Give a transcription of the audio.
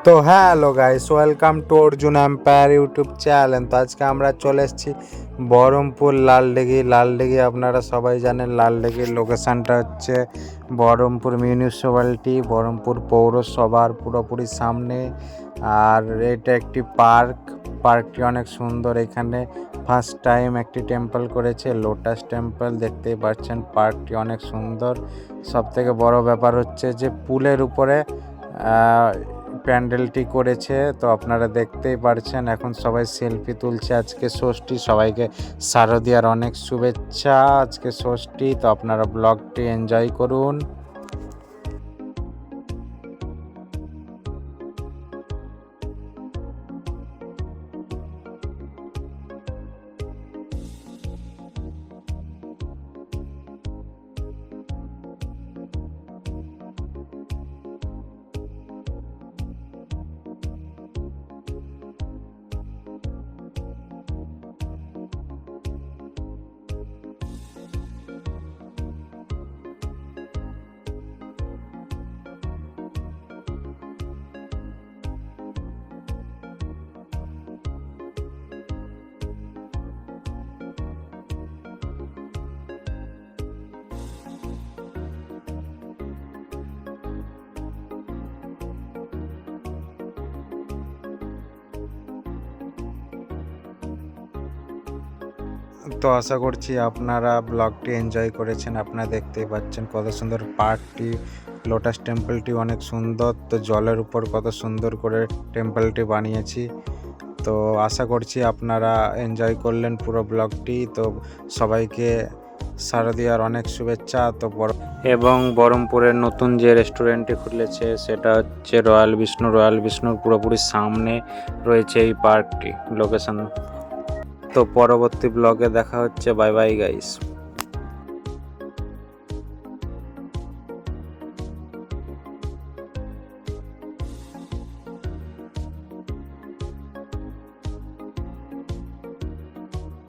তো hello guys, welcome to Arjun empire YouTube channel. তো আজকে আমরা চলে এসেছি বহরমপুর লালদিঘি। আপনারা সবাই জানেন লালদিঘির লোকেশানটা হচ্ছে বহরমপুর মিউনিসিপ্যালিটি, বহরমপুর পৌরসভার পুরোপুরি সামনে। আর এটা একটি পার্কটি অনেক সুন্দর। এখানে ফার্স্ট টাইম একটি টেম্পল করেছে, লোটাস টেম্পল। দেখতেই পাচ্ছেন পার্কটি অনেক সুন্দর। সবথেকে বড় ব্যাপার হচ্ছে যে পুলের উপরে প্যান্ডেলটি করেছে। তো আপনারা দেখতেই পারছেন এখন সবাই সেলফি তুলছে। আজকে ষষ্ঠী, সবাইকে শারদীয়ার অনেক শুভেচ্ছা। আজকে ষষ্ঠী, তো আপনারা ব্লগটি এনজয় করুন। তো আশা করছি আপনারা ব্লগটি এনজয় করেছেন। আপনারা দেখতেই পাচ্ছেন কত সুন্দর পার্কটি, লোটাস টেম্পলটি অনেক সুন্দর। তো জলের উপর কত সুন্দর করে টেম্পলটি বানিয়েছি। তো আশা করছি আপনারা এনজয় করলেন পুরো ব্লগটি। তো সবাইকে শারদীয়ার অনেক শুভেচ্ছা। তো এবং বহরমপুরের নতুন যে রেস্টুরেন্টটি খুলেছে সেটা হচ্ছে রয়্যাল বিষ্ণুর পুরোপুরি সামনে রয়েছে এই পার্কটি লোকেশন। তো পরবর্তী ব্লগে দেখা হচ্ছে। Bye bye guys.